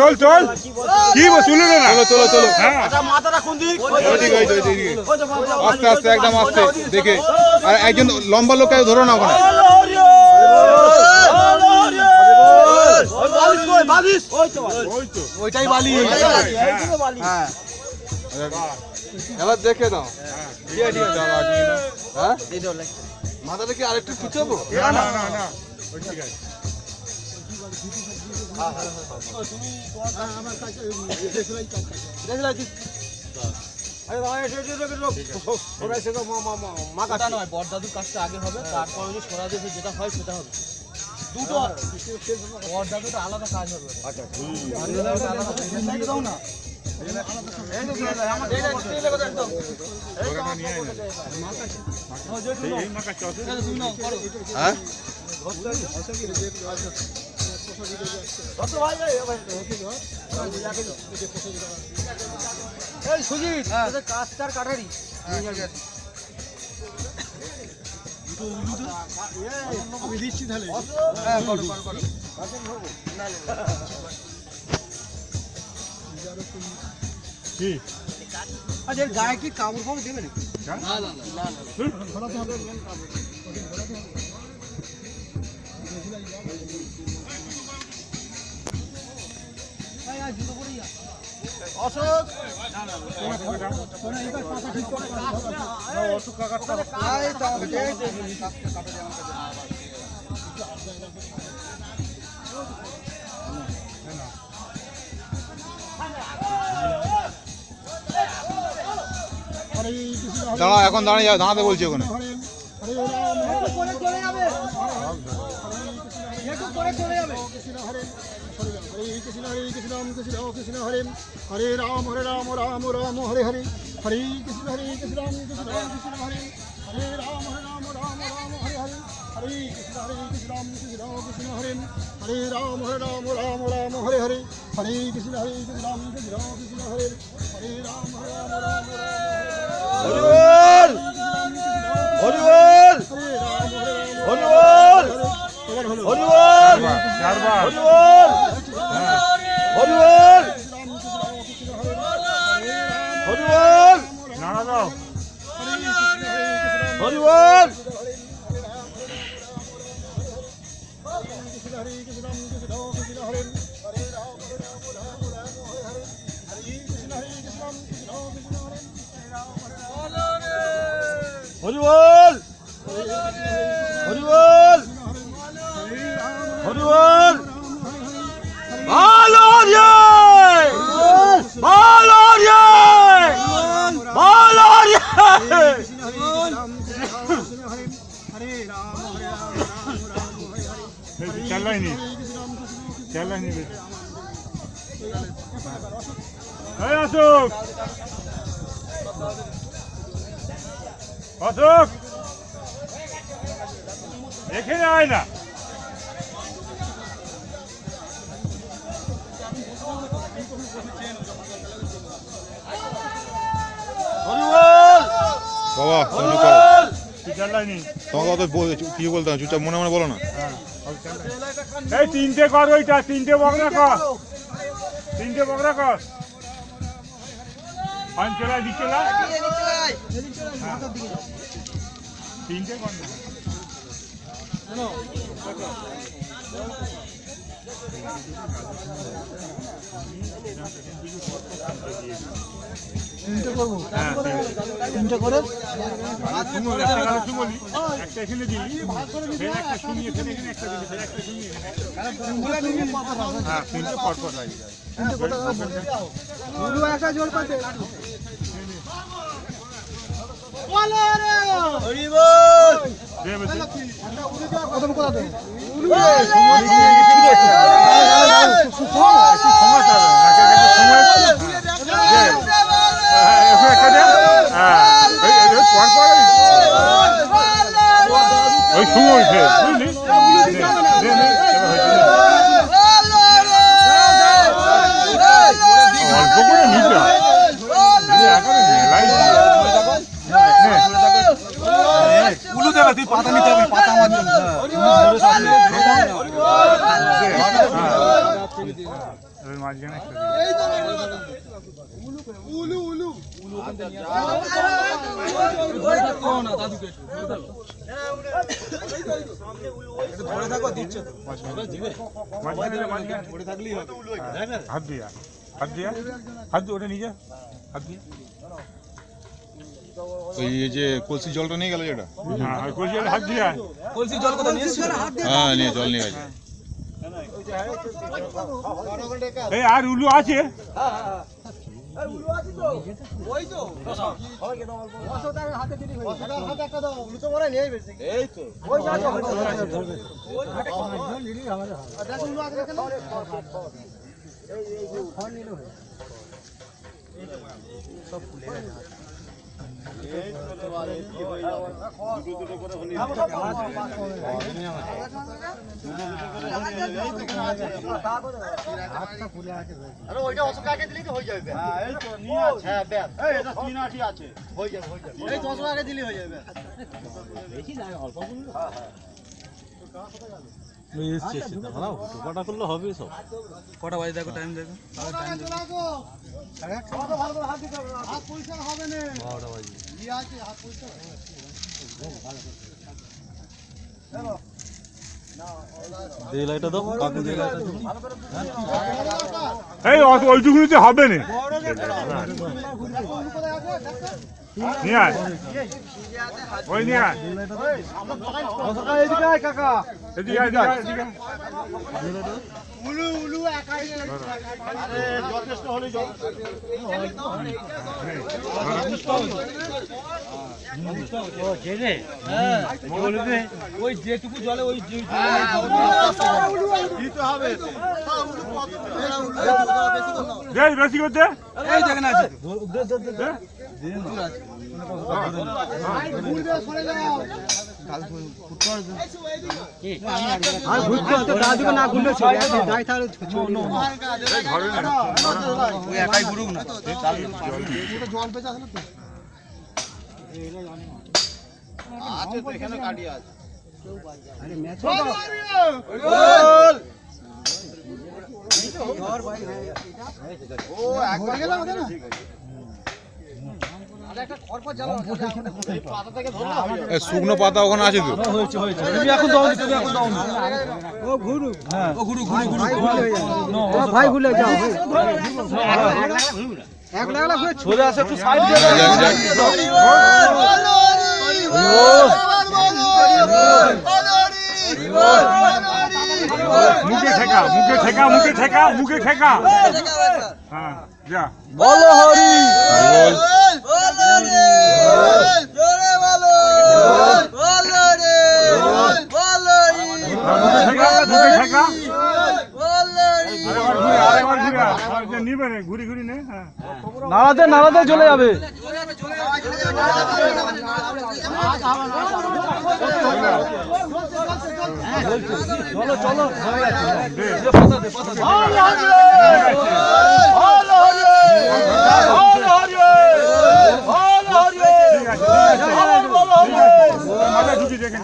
চল চল কি চলে না চলো চলো হ্যাঁ মাথাটা কোন দিক ঠিক আছে আস্তে আস্তে একদম আস্তে দেখে আর একজন লম্বা লোককে ধরো না ওখানে ওইটাই বালি হ্যাঁ এবার দেখে দাও হ্যাঁ মাথাটা কি আরেকটু পিছাবো না না না ঠিক আছে বড়দাদুর কাজটা আগে হবে, তারপর সোনা দেশে যেটা হয় সেটা হবে। দুটো বড়দাদুটা আলাদা কাজ হবে। কাজটার কাঠারি গায়ে কি কামড় ফামড় দেবে নাকি? দাঁড়া এখন দাঁড়াতে বলছি ওখানে हरे राम राम राम हरे हरे हरे कृष्ण राम कृष्ण हरे हरे राम राम राम हरे हरे हरे कृष्ण राम कृष्ण हरे हरे राम राम हरे हरे हरे कृष्ण राम कृष्ण हरे हरे राम राम অশোক এখানে আয় না বাবা তোমাকে অত কি বলতে হবে চুপচাপ মনে মনে বলো না এই তিনটে কর ওইটা তিনটে বকরা কর তিনটে বকরা কর পাঁচলা দিকলা তিনটে কর তিনটে করবো তিনটে করে একটা এখানে দিলি ফের একটা শুনিয়ে ফের এখানে একটা দিলি ফের একটা শুনিয়ে হ্যাঁ তিনটে পর পর লাগে একা জোর পাতে কদম করা দেবে ওই সময় অল্প করে নিতে উলু দেবে তুই পাতা নিতে হবে পাতা আমার জন্য মাঝখানে হাত দিয়া হাত দিয়া হাত দিয়ে ওটা নিজে হাত দিয়ে ওই যে কলসি জলটা নিয়ে গেল যেটা হ্যাঁ কলসি হাত দিয়া কলসি জল কোথায় নিয়েছিস? হ্যাঁ নিয়ে জল নিয়ে গেছে এই আর উলু আছে কটা বাজে দেখো, টাইম দেখো। এই ওইটুকুনিতে হবে না নিয়ে আয় ওই নিয়ে আয় এদিকে আয় কাকা এদিকে আয় এদিকে যথেষ্ট হলে জল ওই যেটুকু জলে ওই বেশি করতে এই দেখেন আছে একাই ঘুরুক না শুকনো পাতা ওখানে আছে তো তুমি এখন দাও, তুমি এখন দাও ও ঘুরু, হ্যাঁ ও ঘুরু ঘুরু ঘুরু ও ভাই ভুলে যাও একলা একলা ঘুরে ছোড়ে আসে একটু সাইড দিয়ে মুখে ঠেকা মুখে ঠেকা মুখে ঠেকা মুখে ঠেকা হ্যাঁ যা বলো হরি ঘুরি ঘুরি নে নাড়াতে নাড়াতে চলে যাবে চলো চলো ঢুকি দেখেন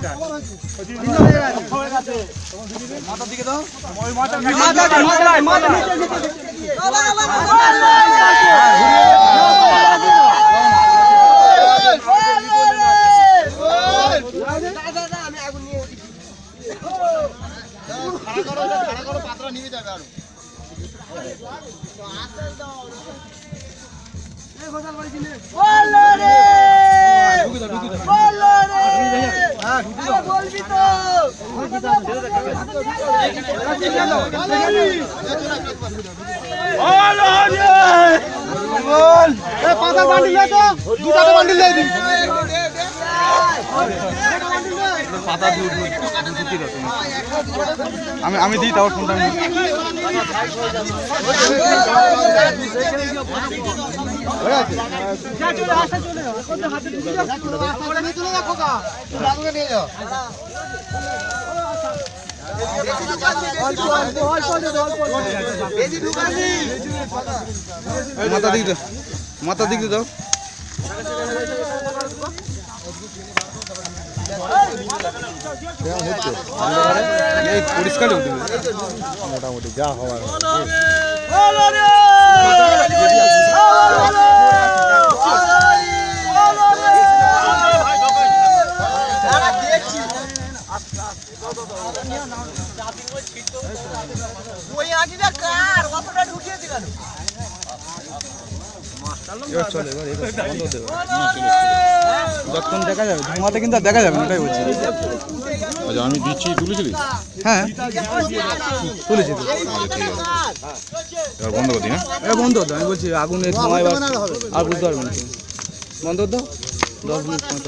মাথার দিকে দাও ওই মাথা আমি দিই তাও ফোনটা মাথা দিক দাও পরিষ্কার মোটামুটি যা হওয়ার ওই আঁটিটা কার অতটা ঢুকিয়েছি কেন এবার চলে এবার বন্ধ হতে হবে যতক্ষণ দেখা যাবে ধোঁয়াতে কিন্তু আর দেখা যাবে না ওটাই বলছি আচ্ছা আমি দিচ্ছি তুলেছিলি হ্যাঁ তুলেছি তো আচ্ছা ঠিক আছে এবার বন্ধ করে দিই না এবার বন্ধ হতো আমি বলছি আগুনের ধোঁয়া এবার আর বুঝতে পারবেন না বন্ধ হতো 10 মিনিট